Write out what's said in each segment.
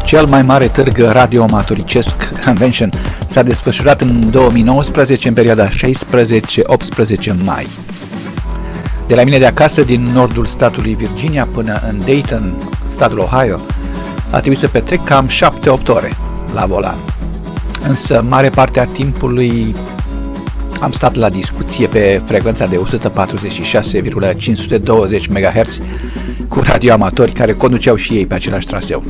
Cel mai mare târg radioamatoricesc Hamvention s-a desfășurat în 2019 în perioada 16-18 mai. De la mine de acasă, din nordul statului Virginia până în Dayton, statul Ohio, a trebuit să petrec cam 7-8 ore la volan. Însă mare parte a timpului am stat la discuție pe frecvența de 146,520 MHz cu radioamatori care conduceau și ei pe același traseu.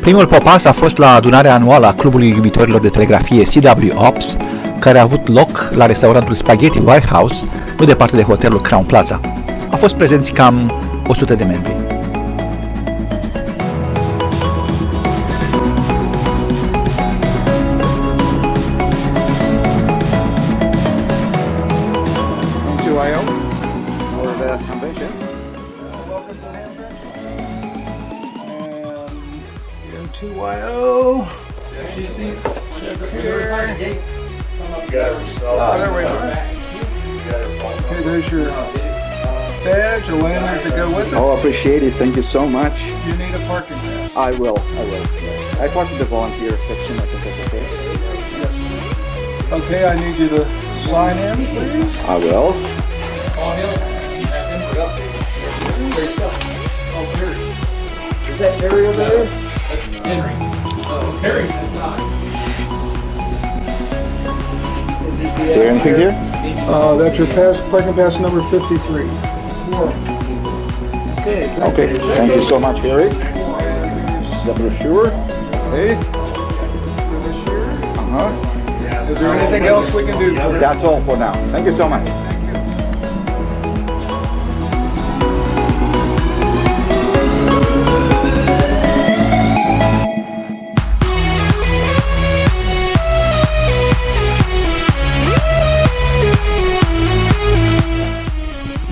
Primul popas a fost la adunarea anuală a Clubului Iubitorilor de Telegrafie CW Ops, care a avut loc la restaurantul Spaghetti White House, nu departe de hotelul Crown Plaza. Au fost prezenți cam 100 de membri. N2YO or the Hamvention. Welcome to Hamvention. N2YO. There we go. Okay, there's your badge, a lanyard to go with it. Oh, appreciate it. Thank you so much. You need a parking pass. I will. I talked to the volunteer section. I think that's okay. Okay, I need you to sign in, please. I will. Is that Terry over there? Henry. Oh, Harry, that's not. Is there anything here? That's your parking pass number 53. Okay. Thank you so much, Harry. The brochure. Okay. Is there anything else we can do for you? That's all for now. Thank you so much.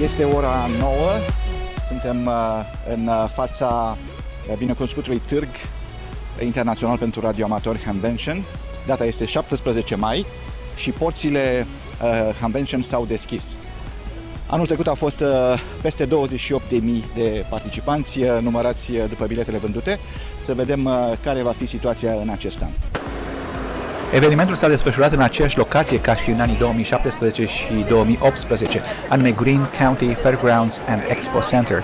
Este ora 9, suntem în fața binecunoscutului târg internațional pentru radioamatori Hamvention. Data este 17 mai și porțile Hamvention s-au deschis. Anul trecut au fost peste 28.000 de participanți numărați după biletele vândute. Să vedem care va fi situația în acest an. Evenimentul s-a desfășurat în aceeași locație ca și în anii 2017 și 2018, anume Greene County Fairgrounds and Expo Center,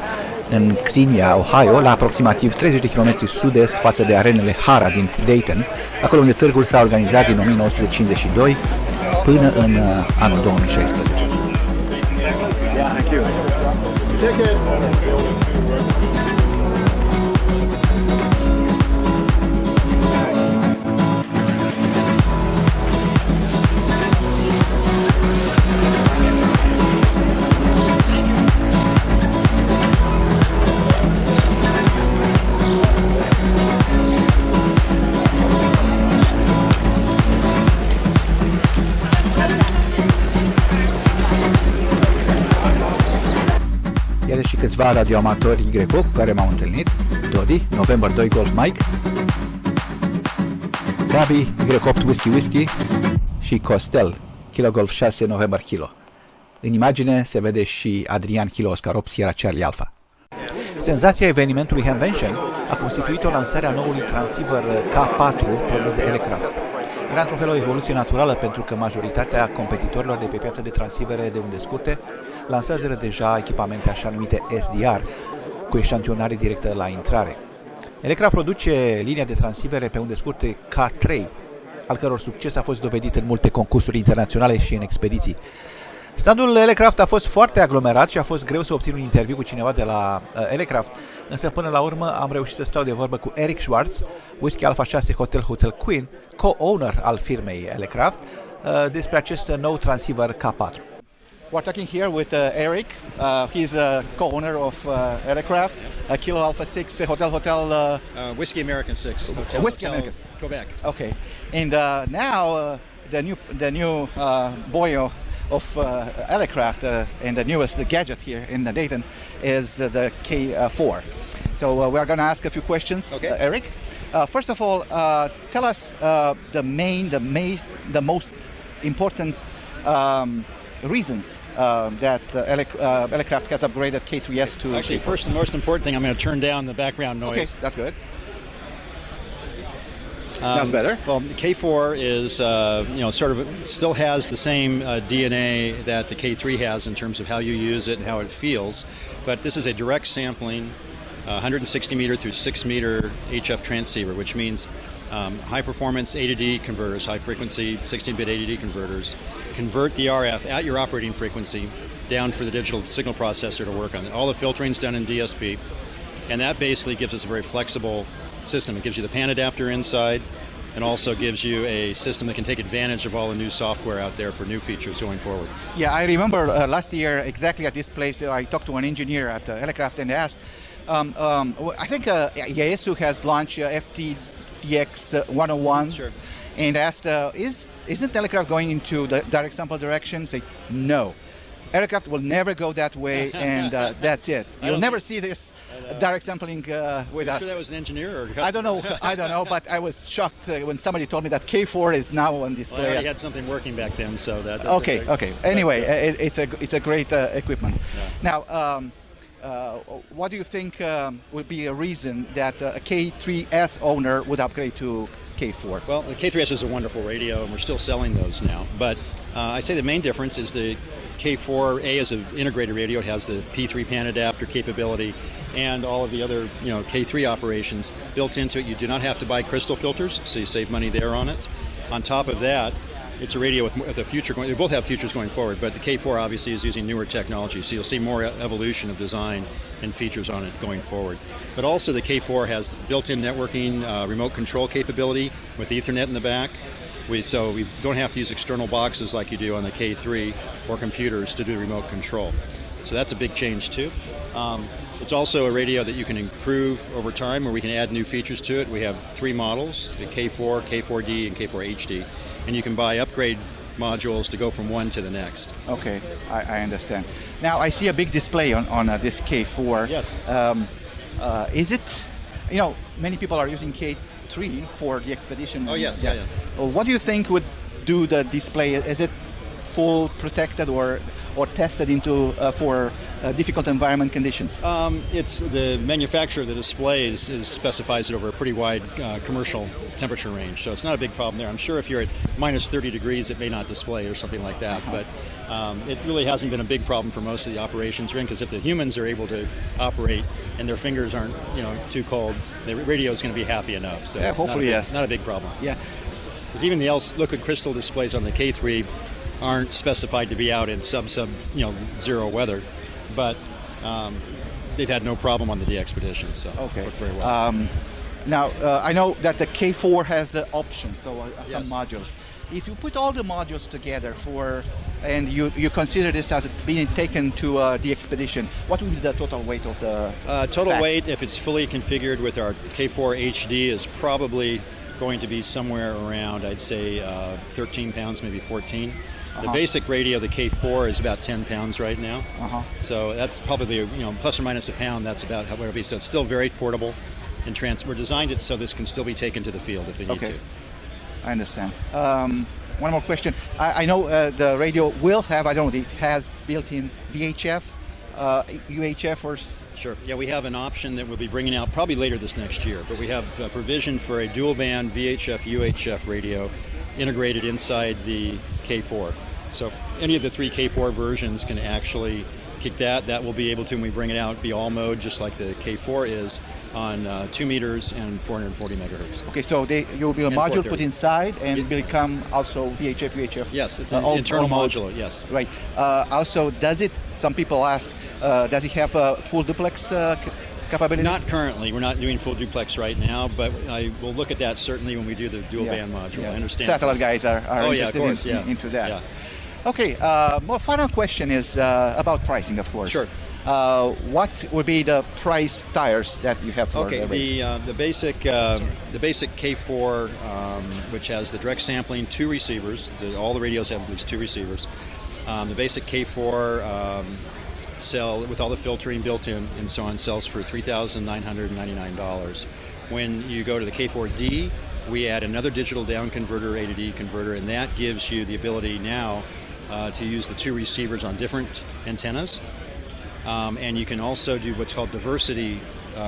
în Xenia, Ohio, la aproximativ 30 de km sud-est față de arenele Hara din Dayton, acolo unde târgul s-a organizat din 1952 până în anul 2016. Thank you. Iar și câțiva radioamatori YO cu care m-au întâlnit: Dodi, November 2 Golf Mike, Gabi, Y8 Whiskey și Costel, Kilo Golf 6 November Kilo. În imagine se vede și Adrian Kilo Oscar 8 Sierra Charlie Alpha. Senzația evenimentului Hamvention a constituit o lansare a noului transceiver K4 produs de Elecraft. Era într-un fel o evoluție naturală pentru că majoritatea competitorilor de pe piața de transceivere de unde scurte lansează deja echipamente așa numite SDR, cu eșantionare directă la intrare. Elecraft produce linia de transceivere pe unde scurte K3, al căror succes a fost dovedit în multe concursuri internaționale și în expediții. Standul Elecraft a fost foarte aglomerat și a fost greu să obțin un interviu cu cineva de la Elecraft, însă până la urmă am reușit să stau de vorbă cu Eric Schwartz, Whiskey Alpha 6 Hotel Queen, co-owner al firmei Elecraft, despre acest nou transceiver K4. We're talking here with Eric. He's the co-owner of Elecraft, Kilo Alpha 6 Hotel. Whiskey American 6. Whiskey American. Quebec. Okay, and now the new N2YO of aircraft and the newest gadget here in Dayton is the K4. So we are going to ask a few questions, Okay. Eric. First of all, tell us the most important reasons that aircraft has upgraded K3S to Actually, K4. first and most important thing, I'm going to turn down the background noise. Okay, that's good. That's better. Well, K4 is, sort of still has the same DNA that the K3 has in terms of how you use it and how it feels, but this is a direct sampling, 160 meter through 6 meter HF transceiver, which means high performance A to D converters, high frequency 16-bit A to D converters, convert the RF at your operating frequency down for the digital signal processor to work on it. All the filtering's done in DSP, and that basically gives us a very flexible system. It gives you the pan adapter inside and also gives you a system that can take advantage of all the new software out there for new features going forward. Yeah, I remember last year exactly at this place I talked to an engineer at aircraft and asked, I think Yaesu has launched FTDX 101. Sure. And asked, isn't aircraft going into the direct sample direction? Say, no. Aircraft will never go that way, and that's it. You'll never see this direct sampling with us. Sure that was an engineer? Or I don't know, but I was shocked when somebody told me that K4 is now on display. Well, I already had something working back then, so that. Okay. Anyway, it's a great equipment. Yeah. Now, what do you think would be a reason that a K3S owner would upgrade to K4? Well, the K3S is a wonderful radio, and we're still selling those now. But I say the main difference is the K4A is an integrated radio. It has the P3 pan adapter capability and all of the other K3 operations built into it. You do not have to buy crystal filters, so you save money there on it. On top of that, it's a radio with a future going. They both have futures going forward, but the K4 obviously is using newer technology, so you'll see more evolution of design and features on it going forward. But also the K4 has built-in networking, remote control capability with Ethernet in the back. So we don't have to use external boxes like you do on the K3 or computers to do remote control. So that's a big change too. It's also a radio that you can improve over time, where we can add new features to it. We have 3 models, the K4, K4D, and K4 HD. And you can buy upgrade modules to go from one to the next. Okay, I understand. Now I see a big display on this K4. Yes. Is it, many people are using K3 for the Expedition. Oh yes, yeah. What do you think would do the display? Is it full protected or tested into for difficult environment conditions? It's the manufacturer of the display specifies it over a pretty wide commercial temperature range, so it's not a big problem there. I'm sure if you're at minus 30 degrees, it may not display or something like that, but it really hasn't been a big problem for most of the operations we're in, because if the humans are able to operate and their fingers aren't too cold, the radio is going to be happy enough. So yeah, hopefully yes. Not a big problem. Yeah. Because even the liquid crystal displays on the K3 aren't specified to be out in sub-zero weather, but they've had no problem on the D-Expedition, so okay. worked very well. Now, I know that the K4 has the options, so some Yes. modules. If you put all the modules together and you consider this as being taken to the Expedition, what would be the total weight of the total pack? weight, if it's fully configured with our K4 HD, is probably going to be somewhere around, I'd say, 13 pounds, maybe 14. The basic radio, the K4, is about 10 pounds right now. So that's probably, plus or minus a pound, that's about how it will be. So it's still very portable. And we're designed it so this can still be taken to the field if they need to. I understand. One more question. I know the radio will have, it has built-in VHF, UHF, or... Sure. Yeah, we have an option that we'll be bringing out probably later this next year, but we have a provision for a dual-band VHF, UHF radio integrated inside the K4. So any of the 3 K4 versions can actually kick that. That will be able to, when we bring it out, be all mode, just like the K4 is, on 2 meters and 440 megahertz. Okay, so you'll be a module put inside and become also VHF, UHF. Yes, it's an internal module, yes. Right. Also, some people ask, does it have a full duplex capability? Not currently. We're not doing full duplex right now, but I will look at that certainly when we do the dual band module. I understand. Satellite guys are interested of course, into that. Yeah. Okay, more final question is about pricing, of course. Sure. What would be the price tires that you have for Okay, the the basic K4, which has the direct sampling, 2 receivers. All the radios have at least 2 receivers. The basic K4 sell with all the filtering built in and so on sells for $3,999. When you go to the K4D, we add another digital down converter, A to D converter, and that gives you the ability now to use the 2 receivers on different antennas. And you can also do what's called diversity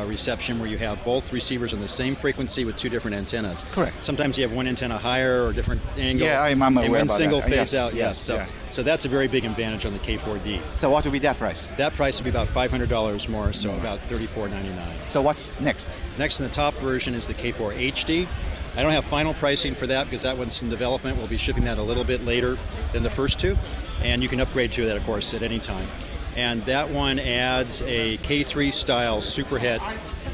reception, where you have both receivers on the same frequency with 2 different antennas. Correct. Sometimes you have one antenna higher or different angle. Yeah, I'm aware and one about single that. fades Yes, out. Yes. So that's a very big advantage on the K4D. So what would be that price? That price would be about $500 more, so about $34.99. So what's next? Next in the top version is the K4 HD. I don't have final pricing for that because that one's in development. We'll be shipping that a little bit later than the first 2, and you can upgrade to that, of course, at any time. And that one adds a K3 style superhet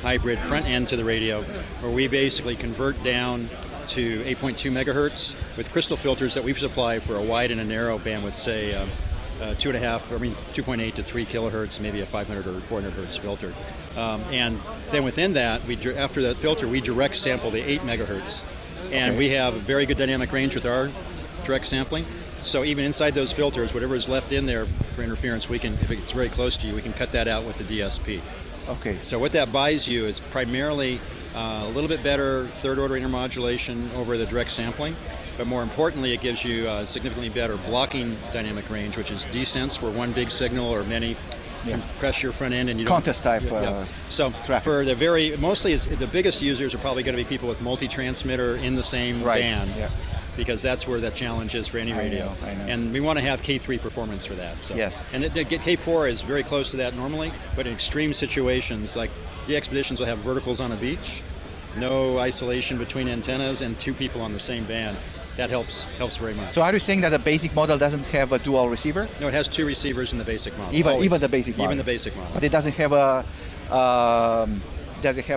hybrid front end to the radio, where we basically convert down to 8.2 megahertz with crystal filters that we supply for a wide and a narrow bandwidth, say 2.8 to 3 kilohertz, maybe a 500 or 400 hertz filter. And then within that, after that filter, we direct sample the 8 megahertz. And we have a very good dynamic range with our direct sampling. So even inside those filters, whatever is left in there for interference, we can, if it's very close to you, we can cut that out with the DSP. Okay. So what that buys you is primarily a little bit better third-order intermodulation over the direct sampling, but more importantly, it gives you significantly better blocking dynamic range, which is desense, where one big signal or many compress your front end and you don't... Contest type So traffic. for the mostly the biggest users are probably going to be people with multi-transmitter in the same band. Yeah. Because that's where that challenge is for any radio. I know. And we want to have K3 performance for that. So. Yes. And K4 is very close to that normally, but in extreme situations, like the expeditions will have verticals on a beach, no isolation between antennas, and 2 people on the same band. That helps very much. So are you saying that the basic model doesn't have a dual receiver? No, it has 2 receivers in the basic model. Even the basic model? Even the basic model. But it doesn't have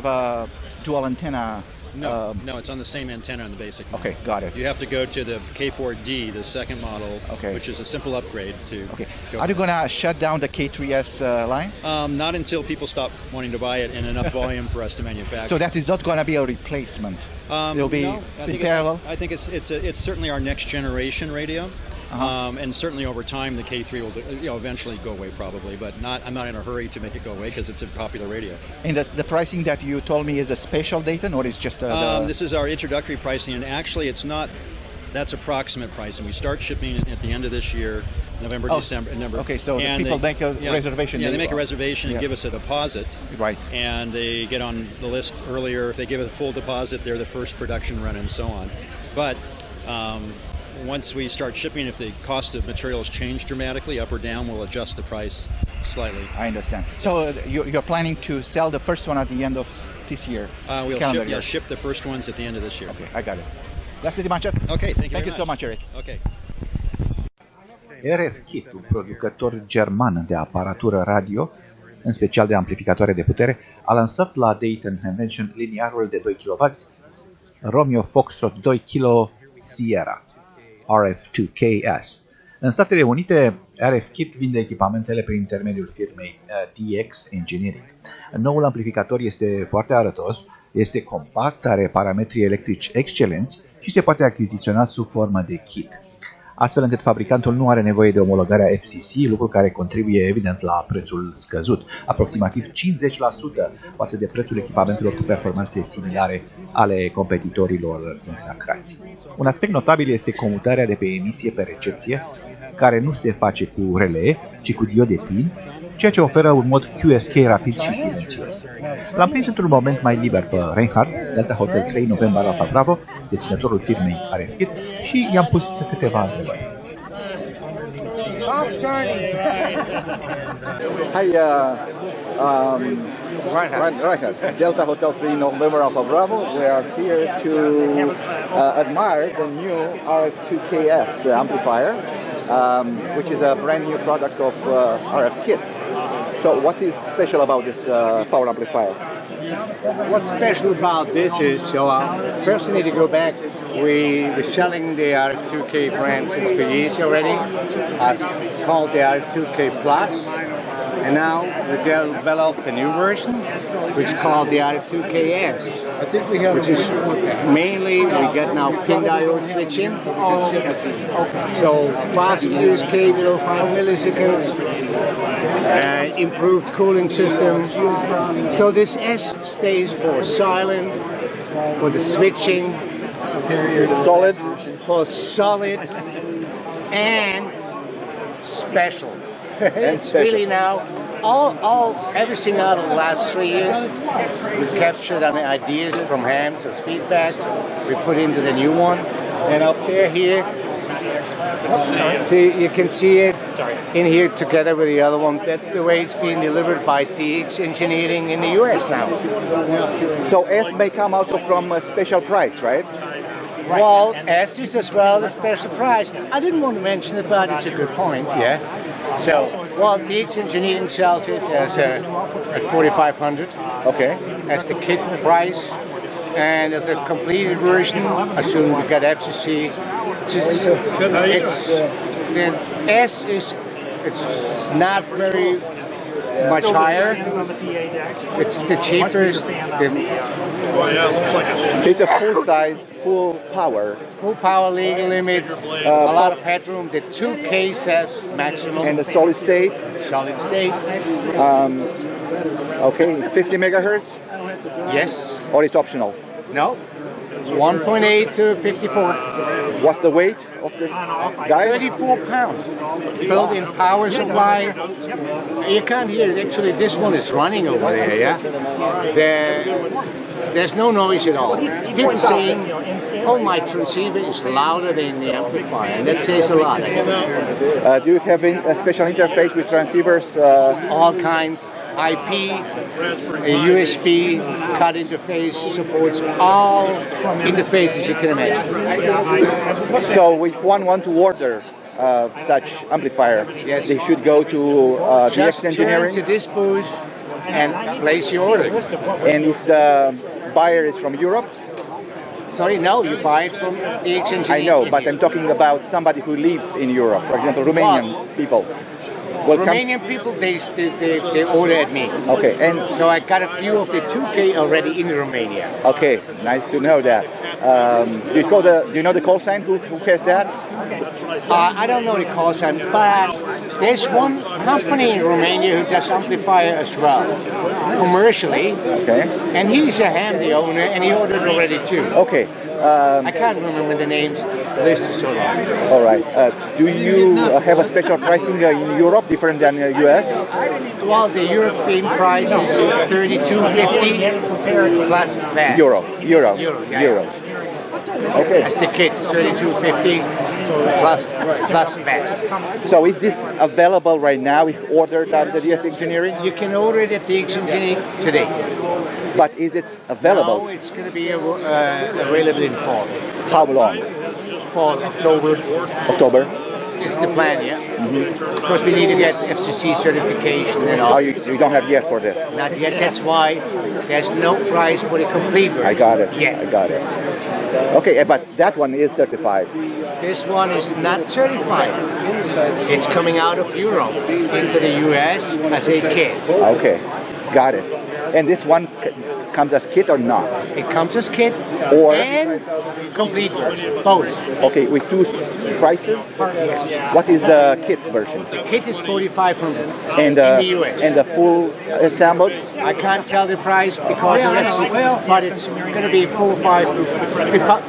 a dual antenna? No, it's on the same antenna on the basic model. Okay, got it. You have to go to the K4D, the second model, which is a simple upgrade to. Okay. Are you going to shut down the K3S line? Not until people stop wanting to buy it in enough volume for us to manufacture. So that is not going to be a replacement. It'll be in parallel. I think it's certainly our next generation radio. And certainly over time, the K3 will eventually go away probably, but I'm not in a hurry to make it go away because it's a popular radio. And the pricing that you told me is a special Dayton, or is just this is our introductory pricing, and actually it's not. That's approximate pricing. We start shipping at the end of this year, November, December. Okay, so people make a reservation. Yeah, they make a reservation and give us a deposit. Right. And they get on the list earlier. If they give a full deposit, they're the first production run and so on. But once we start shipping, if the cost of materials change dramatically, up or down, we'll adjust the price slightly. I understand. So you're planning to sell the first one at the end of this year? We'll ship the first ones at the end of this year. Okay, I got it. That's pretty much it. Okay, thank you so much, Eric. Okay. RF Kit, un producător german de aparatură radio, în special de amplificatoare de putere, a lansat la Dayton Hamvention liniarul de 2 kW Romeo Foxtrot 2 kg Sierra RF2KS. În Statele Unite, RF Kit vinde echipamentele prin intermediul firmei DX Engineering. Noul amplificator este foarte arătos, este compact, are parametri electrici excelenți și se poate achiziționa sub formă de kit, astfel încât fabricantul nu are nevoie de omologarea FCC, lucru care contribuie evident la prețul scăzut, aproximativ 50% față de prețul echipamentelor cu performanțe similare ale competitorilor consacrați. Un aspect notabil este comutarea de pe emisie pe recepție, care nu se face cu relee, ci cu diode plin, ceea ce oferă un mod QSK rapid și silențios. L-am prins într-un moment mai liber pe Reinhard, Delta Hotel 3 November Alpha Bravo, deținătorul firmei RF Kit, și i-am pus câteva întrebări. Hi, Reinhard, Delta Hotel 3 November Alpha Bravo. We are here to admire the new RF2KS amplifier, which is a brand new product of RF Kit. So what is special about this power amplifier? What's special about this is, first you need to go back, we were selling the RF2K brand since for years already. It's called the RF2K Plus. And now we developed a new version, which is called the R2KS. I think we have which is mainly we get now pin diode switching. So fast fuse K below 5 milliseconds, improved cooling system. So this S stays for silent, for the switching, Solid. for solid, and special. It's special. really now everything out of the last 3 years we captured on the ideas from Ham's as feedback. We put into the new one, and up there here, see, you can see it in here together with the other one. That's the way it's being delivered by DX Engineering in the US now. So S may come also from a special price, right? Well, S is as well a special price. I didn't want to mention it, but it's a good point, yeah. So, well, DX Engineering sells it as at $4,500. Okay. As the kit price, and as a completed version, assuming we got FCC, the S is not very much higher. It's the cheapest. It's a full size, full power. Full power legal limit, a lot of headroom. The 2K says maximum. And the solid state. Solid state. Okay, 50 megahertz, Yes. or it's optional. No. 1.8 to 54. What's the weight of this guy? 34 pounds. Built-in power supply. You can't hear it. Actually, this one is running over there, yeah? There's no noise at all. People saying, oh, my transceiver is louder than the amplifier, and that says a lot. Do you have a special interface with transceivers? All kinds. IP, a USB, cut interface, supports all interfaces you can imagine. So if one want to order such amplifier, Yes. they should go to Just DX turn Engineering. to this booth and place your order. And if the buyer is from Europe, Sorry, no, you buy it from DX Engineering. I know, but I'm talking about somebody who lives in Europe. For example, Romanian people. Will Romanian people, they order at me. Okay, and So I got a few of the 2K already in Romania. okay, nice to know that. Do you know the call sign? Who has that? I don't know the call sign, but there's one company in Romania who does amplifier as well, commercially. Okay. And he's a Ham, the owner, and he ordered already too. Okay. I can't remember the names. The list is so long. All right. Do you have a special pricing in Europe different than US? Well, the European price is $32.50 plus VAT. Euro. Yeah. Okay. That's the kit, $32.50 plus VAT. So is this available right now if ordered at the DS Engineering? You can order it at the Engineering today. But is it available? Now it's going to be available in fall. How long? Fall, October. October? It's the plan, yeah. Of course, we need to get FCC certification and all. Oh, you don't have yet for this? Not yet. That's why there's no price for the complete version. I got it. Yet. I got it. Okay, but that one is certified. This one is not certified. It's coming out of Europe into the US as a kit. Okay, got it. And this one comes as kit or not? It comes as kit Or- and complete version, both. Okay, with two prices? Yes. What is the kit version? The kit is $4,500 And in the US. and the full assembled? I can't tell the price because of FC, but it's going to be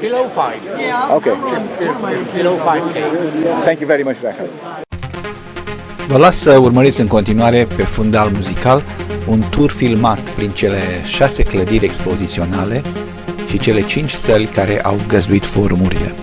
below 5. Okay, Below 5K. thank you very much, Becca. Vă las să urmăriți în continuare pe fundal muzical un tur filmat prin cele 6 clădiri expoziționale și cele 5 săli care au găzduit forumurile.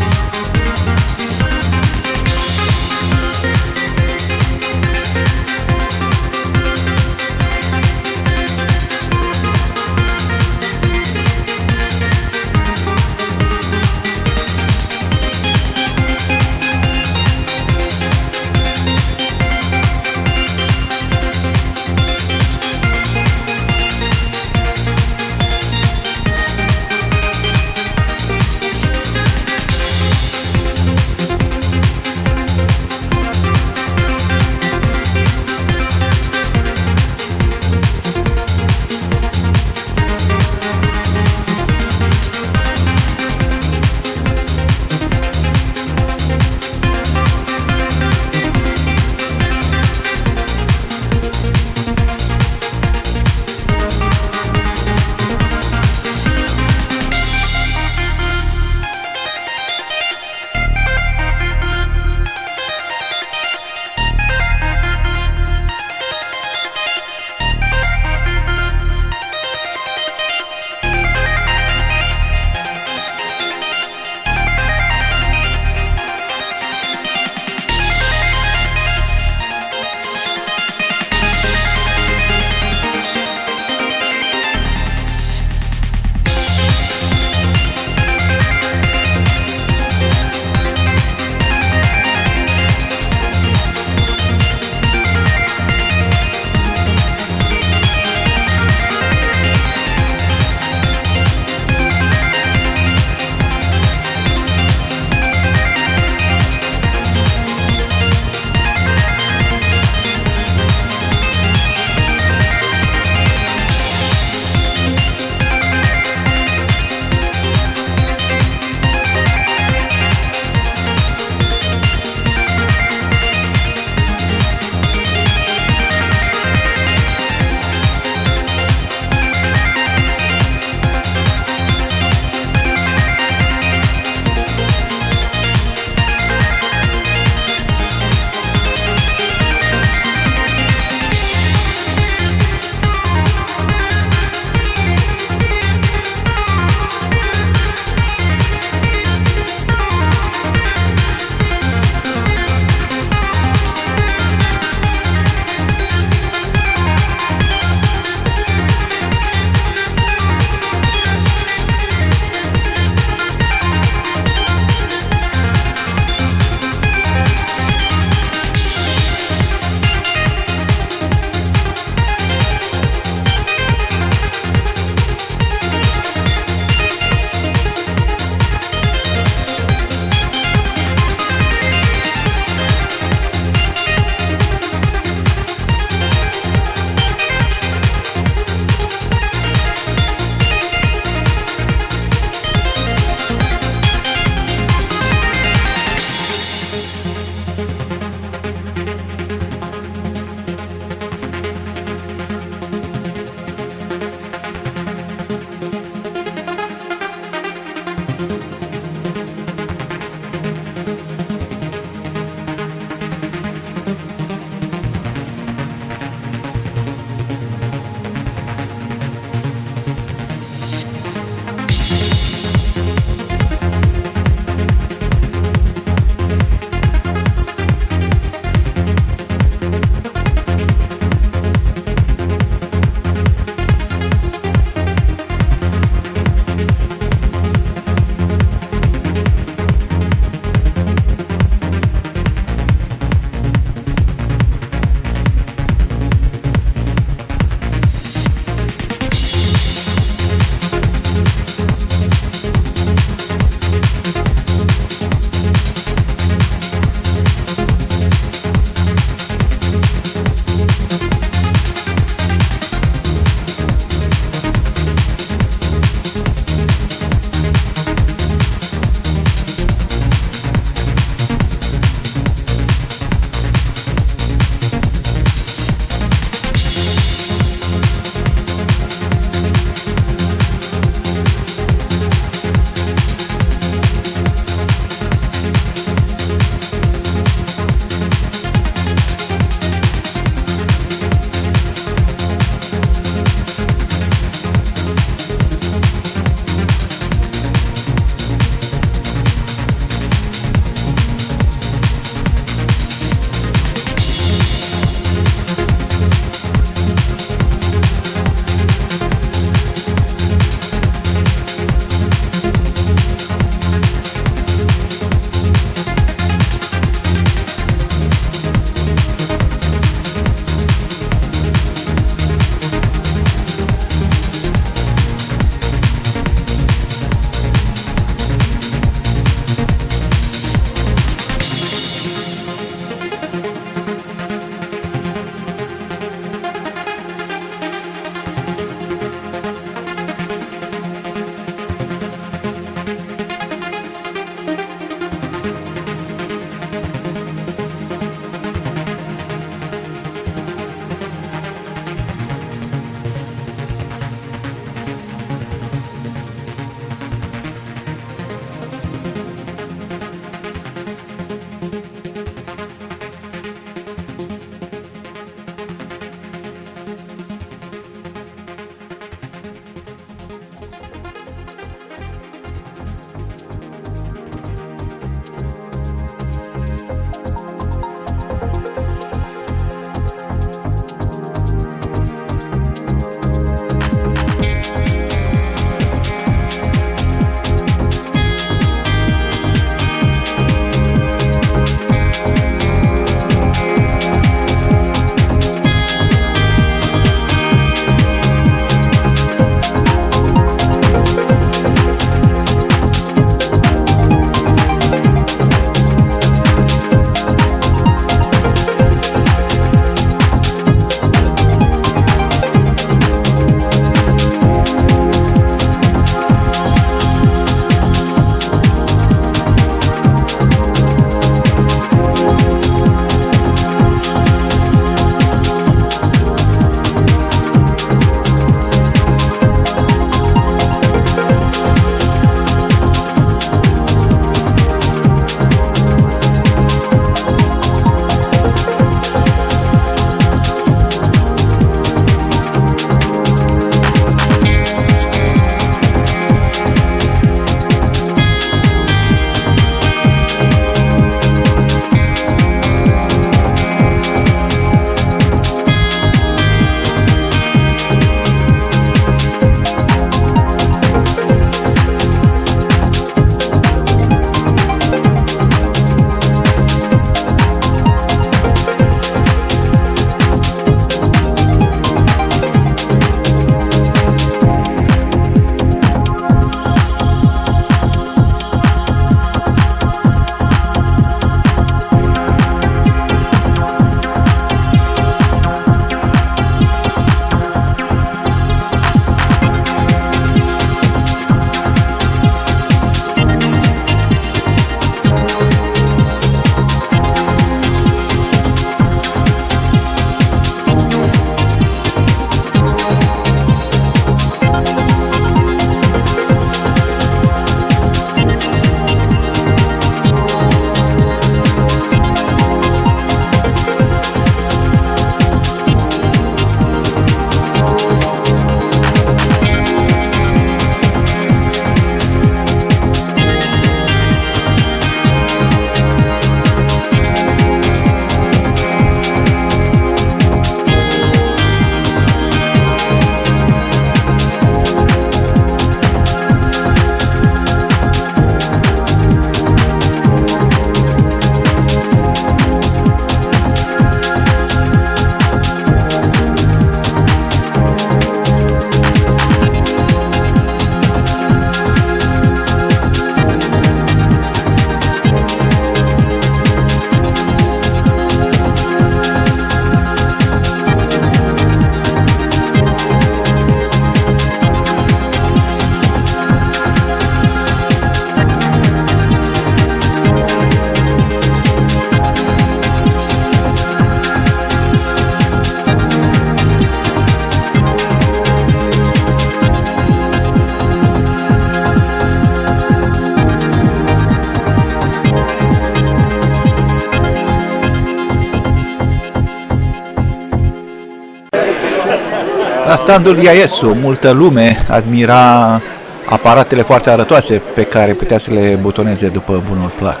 la standul IAS-ul, multă lume admira aparatele foarte arătoase pe care putea să le butoneze după bunul plac.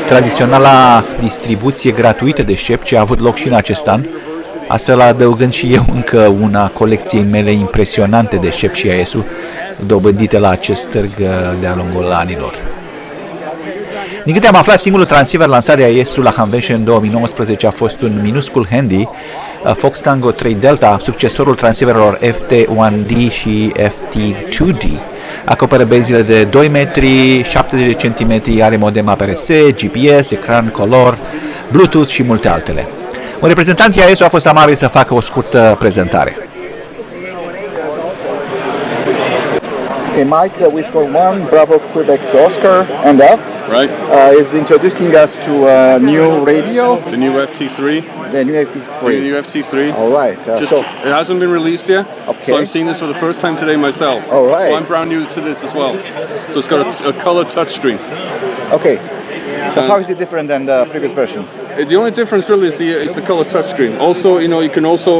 Tradiționala distribuție gratuită de șepci a avut loc și în acest an, astfel adăugând și eu încă una colecției mele impresionante de șepci IAS-ul dobândite la acest târg de-a lungul anilor. Din câte am aflat, singurul transceiver lansat de IAS-ul la Hamvention în 2019 a fost un minuscul handy Fox Tango 3 Delta, succesorul transceiverelor FT1D și FT2D. Acoperă benzile de 2 metri, 70 de centimetri, are modem APRS, GPS, ecran color, Bluetooth și multe altele. Un reprezentant IAS-ul a fost amabil să facă o scurtă prezentare. Okay, Mike, Whisker 1, Bravo, Quebec, Oscar, and F. Right. Is introducing us to a new radio. The new FT3. The new FT3. The new FT3. All right. It hasn't been released yet, Okay. so I'm seeing this for the first time today myself. All right. So I'm brand new to this as well. So it's got a color touchscreen. Okay. So how is it different than the previous version? The only difference really is the color touchscreen. Also, you can also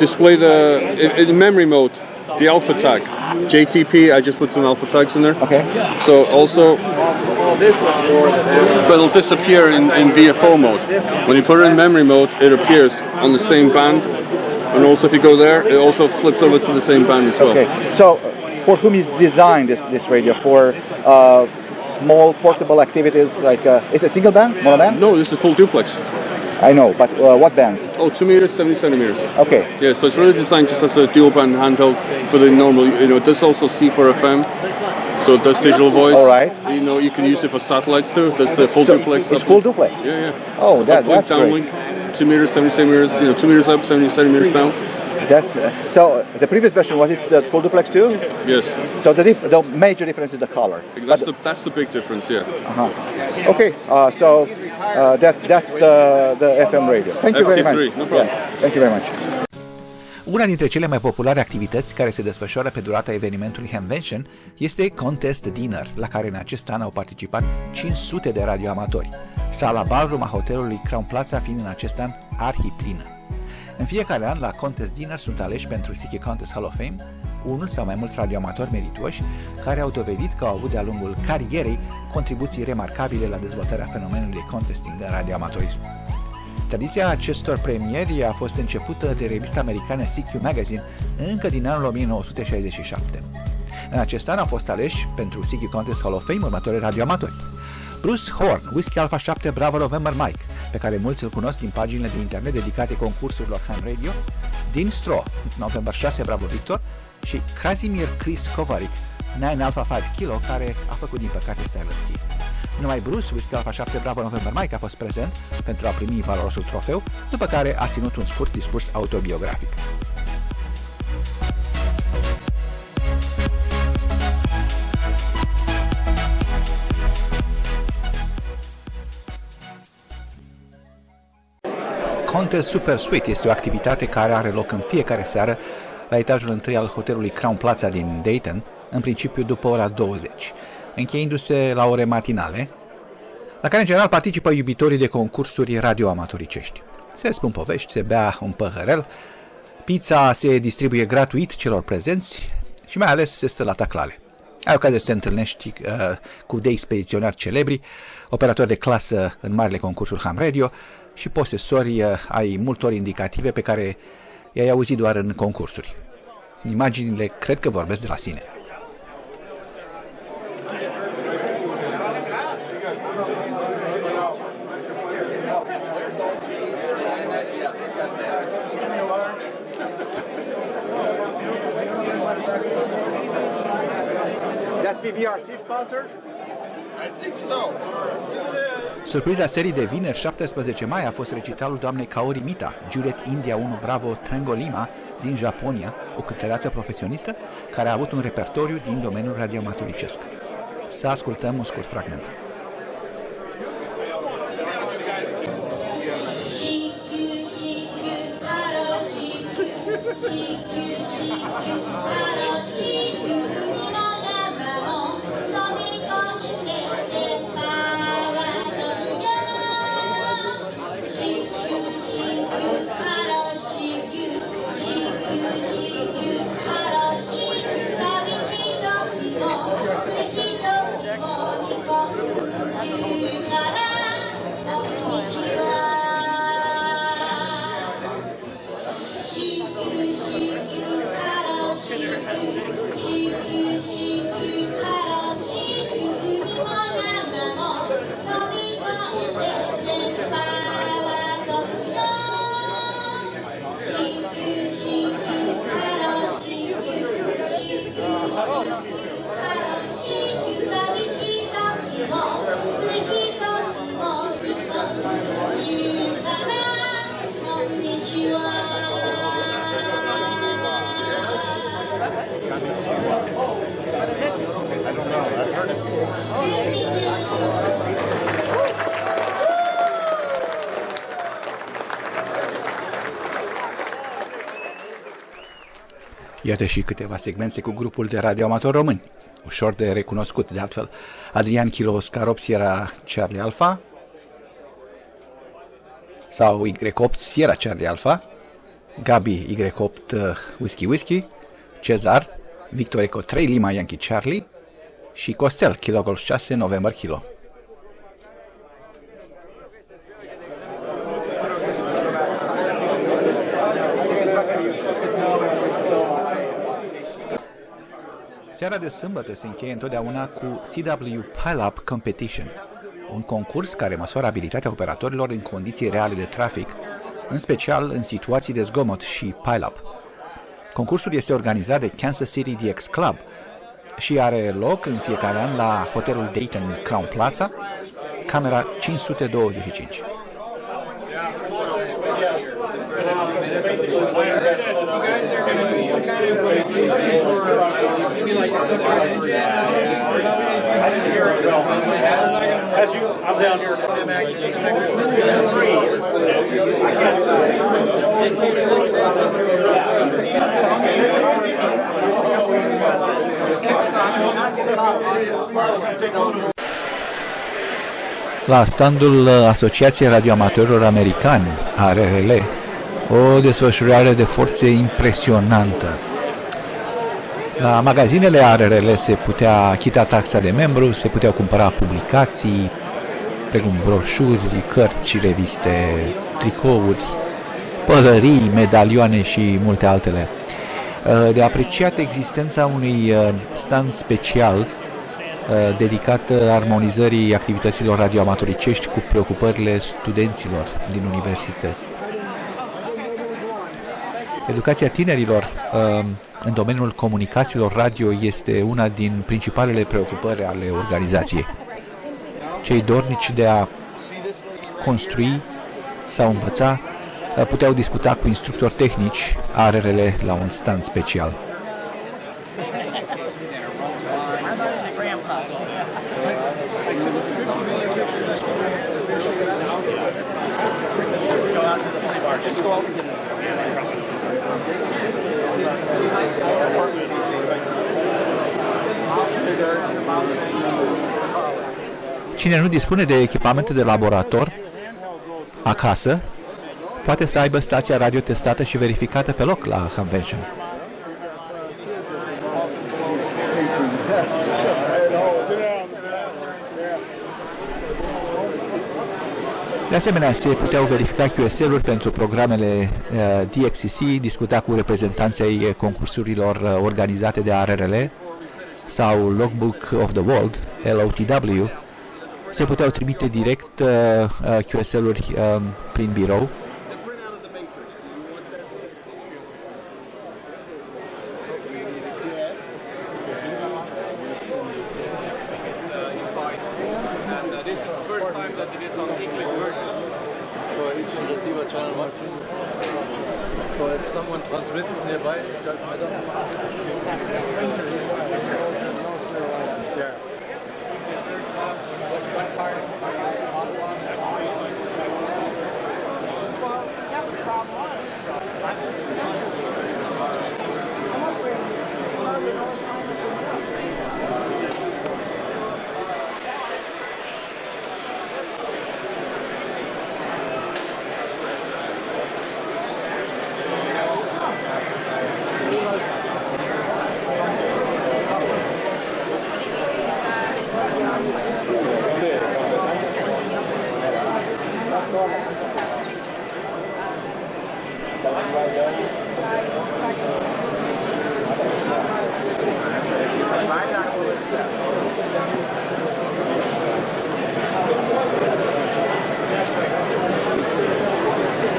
display in memory mode the alpha tag. JTP. I just put some alpha tags in there. Okay. So also, but it'll disappear in VFO mode. When you put it in memory mode, it appears on the same band, and also if you go there, it also flips over to the same band as well. Okay. So for whom is designed this radio? For small portable activities like is it single band, monoband? No, this is full duplex. I know, but what bands? Oh, 2 meters, 70 centimeters. Okay. Yeah, so it's really designed just as a dual band handheld for the normal. It does also C4FM, so it does digital voice. All right. You can use it for satellites too. There's the full duplex. It's full duplex. Yeah. Oh, that's downlink, great. 2 meters, 70 centimeters. 2 meters up, 70 centimeters down. That's so. The previous version, was it the full duplex too? Yes. So the major difference is the color. That's the big difference. Yeah. Okay. That's the FM radio. Thank you very much. FT3, no problem. Yeah, thank you very much. Una dintre cele mai populare activități care se desfășoară pe durata evenimentului Hamvention este Contest Dinner, la care în acest an au participat 500 de radioamatori. Sala ballroom a hotelului Crown Plaza fiind în acest an arhiplină. În fiecare an, la Contest Dinner sunt aleși pentru Sticky Contest Hall of Fame unul sau mai mulți radioamatori meritoși care au dovedit că au avut de-a lungul carierei contribuții remarcabile la dezvoltarea fenomenului de contesting în radioamatorism. Tradiția acestor premieri a fost începută de revista americană CQ Magazine încă din anul 1967. În acest an au fost aleși pentru CQ Contest Hall of Fame următorii radioamatori: Bruce Horn, Whiskey Alpha 7 Bravo November Mike, pe care mulți îl cunosc din paginile de internet dedicate concursurilor Ham Radio, Dean Straw, November 6 Bravo Victor, și Krasimir Chris Kovarik, 9 Alpha 5 Kilo, care a făcut din păcate Silent Key. Numai Bruce, Whiskey Alpha 7 Bravo November Mike, a fost prezent pentru a primi valorosul trofeu, după care a ținut un scurt discurs autobiografic. Contest Super Suite este o activitate care are loc în fiecare seară la etajul întâi al hotelului Crown Plaza din Dayton, în principiu după ora 20, încheiindu-se la ore matinale, la care în general participă iubitorii de concursuri radioamatoricești. Se spun povești, se bea un păhărel, pizza se distribuie gratuit celor prezenți și mai ales se stă la taclale. Ai ocazia să te întâlnești cu de expediționari celebri, operatori de clasă în marile concursuri Ham Radio și posesori ai multor indicative pe care i-ai auzit doar în concursuri. Imaginile cred că vorbesc de la sine. That's PVRC sponsored? I think so. Surpriza serii de vineri 17 mai a fost recitalul doamnei Kaori Mita, Juliet India 1 Bravo Tango Lima din Japonia, o cântăreață profesionistă care a avut un repertoriu din domeniul radioamatoricesc. Să ascultăm un scurt fragment. Iată și câteva segmente cu grupul de radioamatori români, ușor de recunoscut, de altfel. Adrian Kilo Oscar 8 Sierra Charlie Alpha sau Y8 Sierra Charlie Alpha, Gabi Y8 Whiskey, Cezar, Victor Eco 3 Lima Yankee Charlie și Costel Kilo Golf 6 November Kilo. Seara de sâmbătă se încheie întotdeauna cu CW Pile-Up Competition, un concurs care măsoară abilitatea operatorilor în condiții reale de trafic, în special în situații de zgomot și pile-up. Concursul este organizat de Kansas City DX Club și are loc în fiecare an la hotelul Dayton Crown Plaza, camera 525. I'm down here. I'm actually La standul Asociației Radioamatorilor Americani, ARRL, o desfășurare de forțe impresionantă. La magazinele ARRL se putea achita taxa de membru, se puteau cumpăra publicații, precum broșuri, cărți și reviste, tricouri, pălării, medalioane și multe altele. De apreciat existența unui stand special dedicat armonizării activităților radioamatoricești cu preocupările studenților din universități. Educația tinerilor în domeniul comunicațiilor radio este una din principalele preocupări ale organizației. Cei dornici de a construi sau învăța puteau discuta cu instructori tehnici ARRL la un stand special. Cine nu dispune de echipamente de laborator acasă, poate să aibă stația radio testată și verificată pe loc la Hamvention. De asemenea, se puteau verifica QSL-uri pentru programele DXCC, discuta cu reprezentanții ai concursurilor organizate de ARRL sau Logbook of the World, LOTW. Se puteau trimite direct QSL-uri prin birou.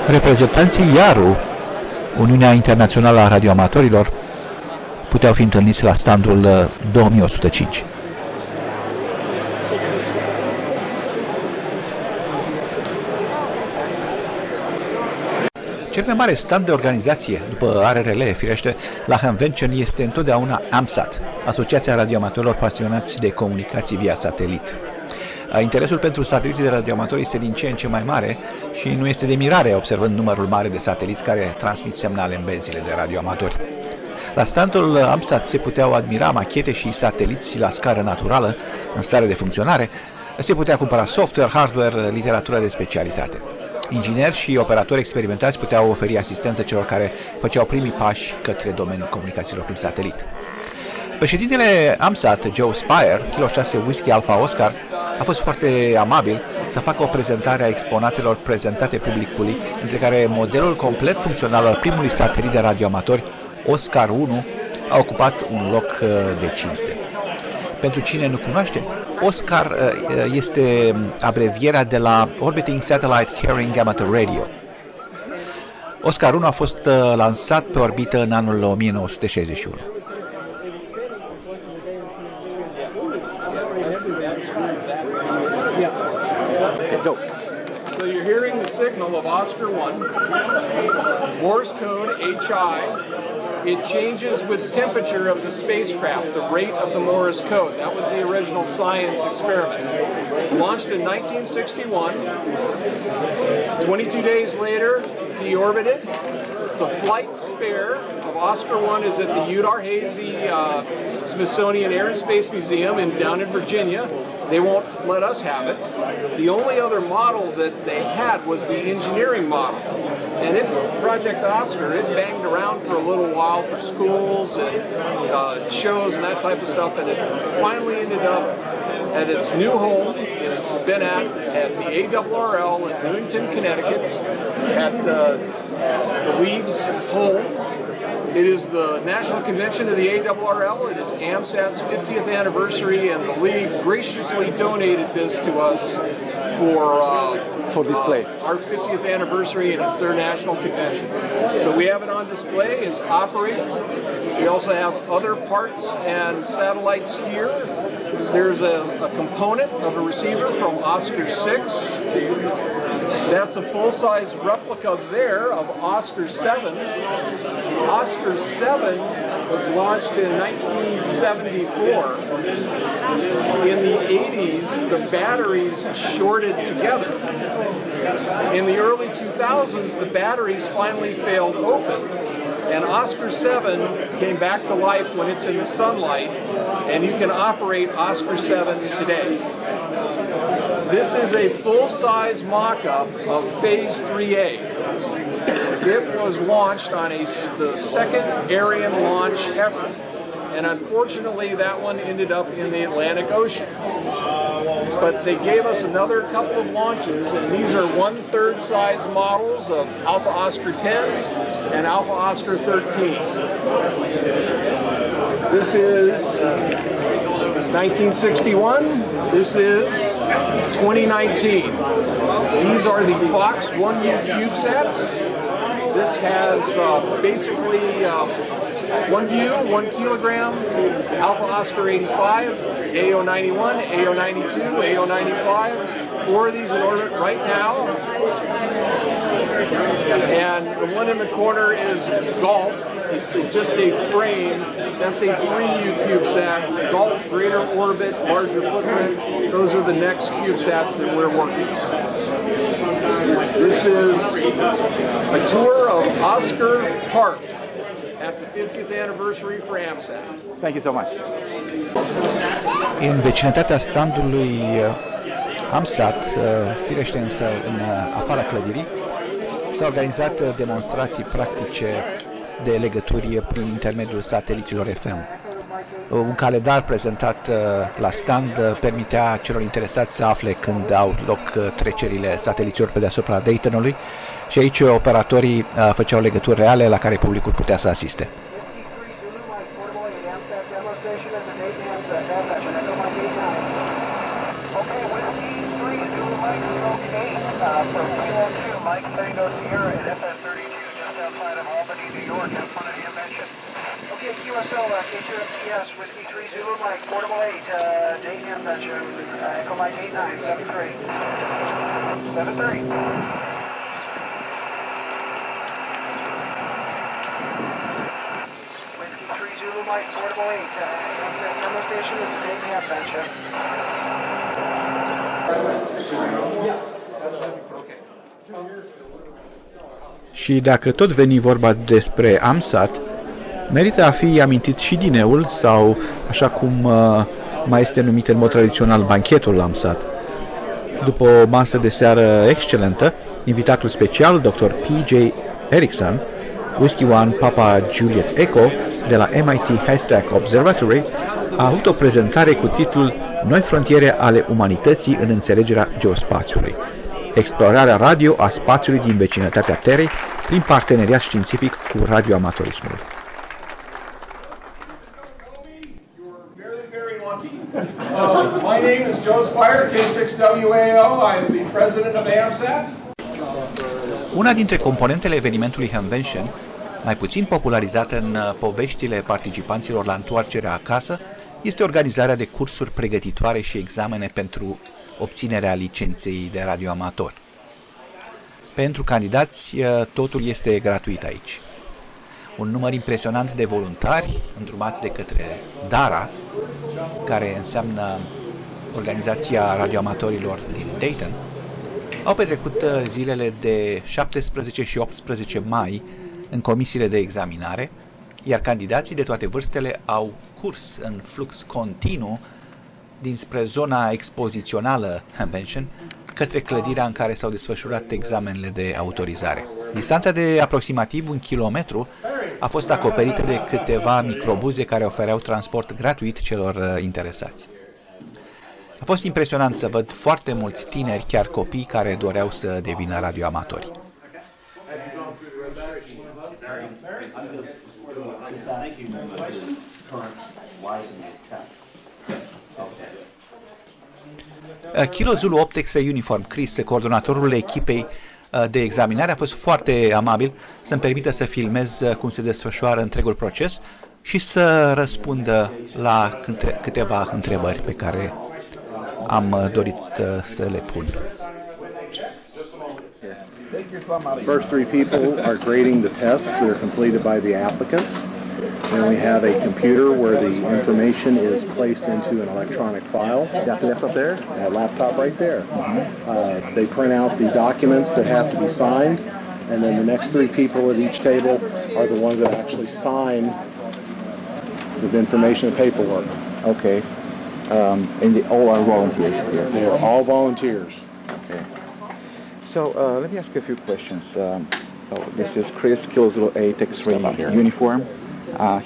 Reprezentanții IARU, Uniunea Internațională a Radioamatorilor, puteau fi întâlniți la standul 2105. Cel mai mare stand de organizație, după ARRL, firește, la Hamvention este întotdeauna AMSAT, Asociația Radioamatorilor Pasionați de Comunicații via Satelit. Interesul pentru sateliții de radioamatori este din ce în ce mai mare și nu este de mirare observând numărul mare de sateliți care transmit semnale în benzile de radioamatori. La standul AMSAT se puteau admira machete și sateliți la scară naturală, în stare de funcționare, se putea cumpăra software, hardware, literatură de specialitate. Ingineri și operatori experimentați puteau oferi asistență celor care făceau primii pași către domeniul comunicațiilor prin satelit. Președintele AMSAT, Joe Spire, Kilo 6 Whisky Alpha Oscar, a fost foarte amabil să facă o prezentare a exponatelor prezentate publicului, între care modelul complet funcțional al primului satelit de radioamatori, Oscar 1, a ocupat un loc de cinste. Pentru cine nu cunoaște, Oscar este abrevierea de la Orbiting Satellite Carrying Amateur Radio. Oscar 1 a fost lansat pe orbită în anul 1961. So you're hearing the signal of Oscar 1, Morse code HI. It changes with temperature of the spacecraft, the rate of the Morse code. That was the original science experiment. Launched in 1961. 22 days later, deorbited. The flight spare of Oscar 1 is at the Udar Hazy Smithsonian Air and Space Museum down in Virginia. They won't let us have it. The only other model that they had was the engineering model. And Project Oscar, it banged around for a little while for schools and shows and that type of stuff, and it finally ended up at its new home. It's been at the ARRL in Newington, Connecticut, at the League's home. It is the national convention of the ARRL. It is AMSAT's 50th anniversary, and the League graciously donated this to us for display. Our 50th anniversary, and it's their national convention. So we have it on display. It's operating. We also have other parts and satellites here. There's a component of a receiver from Oscar 6. That's a full-size replica there of Oscar 7. Oscar 7 was launched in 1974. In the 80s, the batteries shorted together. In the early 2000s, the batteries finally failed open, and Oscar 7 came back to life when it's in the sunlight, and you can operate Oscar 7 today. This is a full-size mock-up of Phase 3A. It was launched on the second Ariane launch ever, and unfortunately that one ended up in the Atlantic Ocean. But they gave us another couple of launches, and these are 1/3 size models of Alpha Oscar 10 and Alpha Oscar 13. This is 1961. This is 2019. These are the Fox 1U CubeSats. This has basically 1U, 1 kilogram, Alpha Oscar 85, AO 91, AO 92, AO 95. 4 of these in orbit right now. And the one in the corner is Golf. It's just a frame. That's a 3U CubeSat. Golf, greater orbit, larger footprint. Those are the next CubeSats that we're working on. This is a tour of Oscar Park at the 50th anniversary for AMSAT. Thank you so much. În vecinătatea standului AMSAT, firește însă în afara clădirii, s-au organizat demonstrații practice de legături prin intermediul sateliților FM. Un calendar prezentat la stand permitea celor interesați să afle când au loc trecerile sateliților pe deasupra Daytonului și aici operatorii făceau legături reale la care publicul putea să asiste. Okay, QSL, K2MTS, Whiskey 3 Zulu Mike, Portable 8, Dayton Hamvention, Echo Mike 89, 73. 73. Whiskey 3 Zulu Mike, Portable 8, AMSAT demo station at the Dayton Hamvention. Și dacă tot veni vorba despre AMSAT, Merită a fi amintit și dineul, sau, așa cum mai este numit în mod tradițional, banchetul lansat. După o masă de seară excelentă, invitatul special, Dr. P.J. Erickson, Whiskey One Papa Juliet Echo, de la MIT Haystack Observatory, a avut o prezentare cu titlul Noi frontiere ale umanității în înțelegerea geospațiului. Explorarea radio a spațiului din vecinătatea Terei prin parteneriat științific cu radioamatorismul. My name is Joe Spire, K6WAO. I'm the president of AMSAT. Una dintre componentele evenimentului Hamvention, mai puțin popularizată în poveștile participanților la întoarcerea acasă, este organizarea de cursuri pregătitoare și examene pentru obținerea licenței de radioamator. Pentru candidați, totul este gratuit aici. Un număr impresionant de voluntari, îndrumați de către DARA, care înseamnă Organizația Radioamatorilor din Dayton, au petrecut zilele de 17 și 18 mai în comisiile de examinare, iar candidații de toate vârstele au curs în flux continuu dinspre zona expozițională Hamvention către clădirea în care s-au desfășurat examenele de autorizare. Distanța de aproximativ 1 kilometru a fost acoperită de câteva microbuze care ofereau transport gratuit celor interesați. A fost impresionant să văd foarte mulți tineri, chiar copii, care doreau să devină radioamatori. Kilo Zulu 8 X-ray Uniform, Chris, coordonatorul echipei de examinare, a fost foarte amabil să-mi permită să filmez cum se desfășoară întregul proces și să răspundă la câteva întrebări pe care am dorit să le pun. First three people are grading the tests that are completed by the applicants. And we have a computer where the information is placed into an electronic file. That laptop there? That laptop right there. They print out the documents that have to be signed, and then the next three people at each table are the ones that actually sign the information and paperwork. Okay. And they all are volunteers here? They are all volunteers. Okay. So let me ask you a few questions. This is Chris, Kilo Zulu 8 X-ray uniform.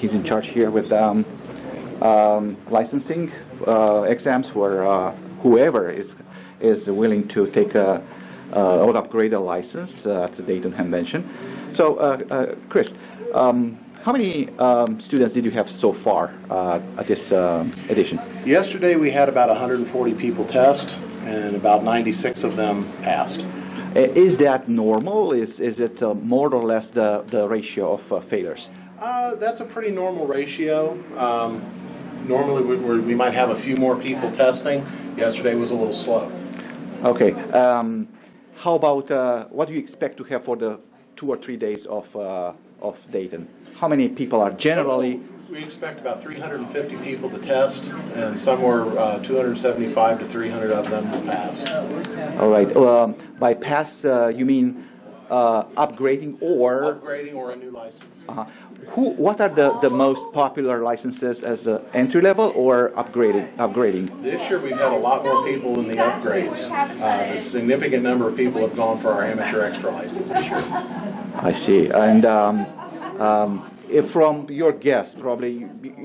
He's in charge here with licensing exams for whoever is willing to take or upgrade a license at the Dayton Hamvention. So, Chris, how many students did you have so far at this edition? Yesterday we had about 140 people test, and about 96 of them passed. Is that normal? Is it more or less the ratio of failures? That's a pretty normal ratio. Normally we might have a few more people testing. Yesterday was a little slow. Okay. How about what do you expect to have for the 2 or 3 days of Dayton? How many people are generally? We expect about 350 people to test, and somewhere 275 to 300 of them will pass. All right. By pass, you mean upgrading or A new license. What are the most popular licenses, as the entry level or upgrading? This year we've had a lot more people in the upgrades. A significant number of people have gone for our amateur extra license this year. I see. And if from your guess, probably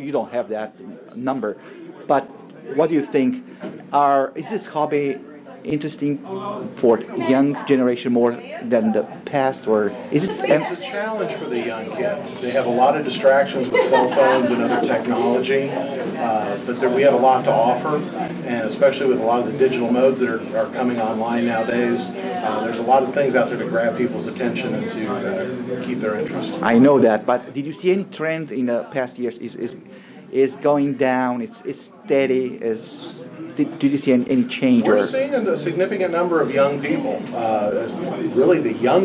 you don't have that number, but what do you think? Is this hobby interesting for young generation more than the past, or is it? It's a challenge for the young kids. They have a lot of distractions with cell phones and other technology, but we have a lot to offer, and especially with a lot of the digital modes that are coming online nowadays, there's a lot of things out there to grab people's attention and to keep their interest. I know that, but did you see any trend in the past years? Is going down? It's steady. Did you see any change? We're seeing a significant number of young people, really young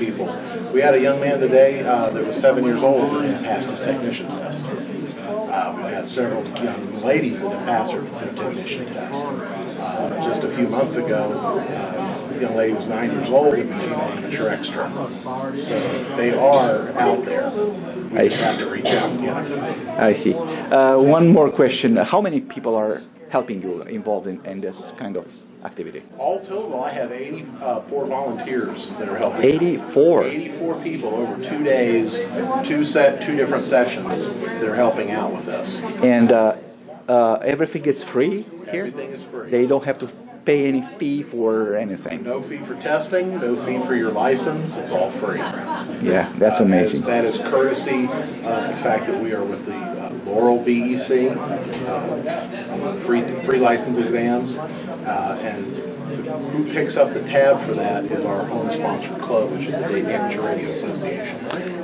people. We had a young man today that was 7 years old and passed his technician test. We've had several young ladies that have passed their technician test. Just a few months ago, a young lady was 9 years old and became an amateur extra. So they are out there. We just have to reach out and get them. I see. One more question. How many people are helping you involved in this kind of activity? All total, I have 84 volunteers that are helping. 84? 84 people over 2 days, two different sessions that are helping out with us. And everything is free here? Everything is free. They don't have to pay any fee for anything? No fee for testing, no fee for your license. It's all free. Yeah, that's amazing. That is courtesy the fact that we are with the Laurel VEC, free license exams, and who picks up the tab for that is our home sponsored club, which is the Dayton Hamvention Radio Association.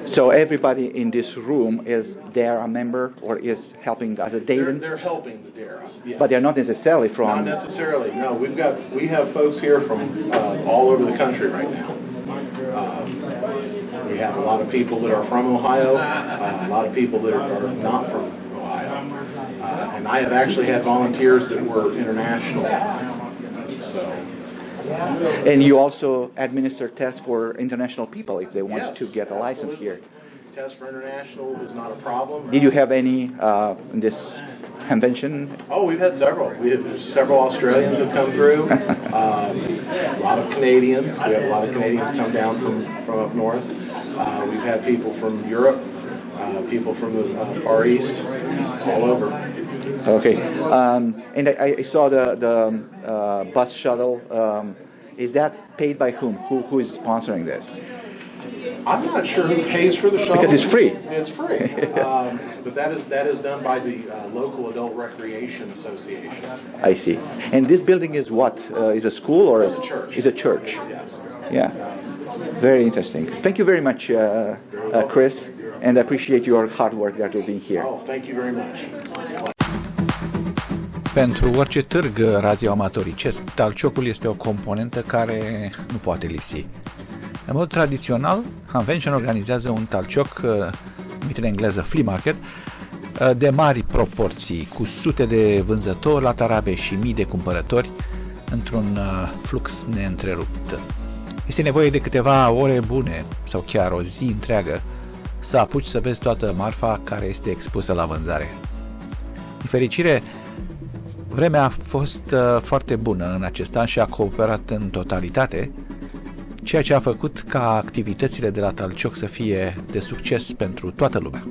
So everybody in this room is there a member or is helping as a Dayton? They're helping the DARA, yes. But they're not necessarily from... Not necessarily, no. We have folks here from all over the country right now. We have a lot of people that are from Ohio, a lot of people that are not from Ohio. And I have actually had volunteers that were international. So. And you also administer tests for international people if they want to get a license here. Test for international is not a problem. Did you have any in this convention? Oh, we've had several. Several Australians have come through. A lot of Canadians. We have a lot of Canadians come down from up north. We've had people from Europe, people from the Far East, all over. Okay. And I saw the bus shuttle. Is that paid by whom? Who is sponsoring this? I'm not sure who pays for the shuttle. Because it's free. It's free. But that is done by the local Adult Recreation Association. I see. And this building is what? Is a school or It's a church. Is a church. Yes. Yeah. Very interesting. Thank you very much, Chris, and I appreciate your hard work that you're doing here. Oh, thank you very much. Pentru orice târg radioamatoricesc, talciocul este o componentă care nu poate lipsi. În mod tradițional, Hamvention organizează un talcioc, numit în engleză flea market, de mari proporții, cu sute de vânzători la tarabe și mii de cumpărători, într-un flux neîntrerupt. Este nevoie de câteva ore bune, sau chiar o zi întreagă, să apuci să vezi toată marfa care este expusă la vânzare. Din fericire, vremea a fost foarte bună în acest an și a cooperat în totalitate, ceea ce a făcut ca activitățile de la talcioc să fie de succes pentru toată lumea.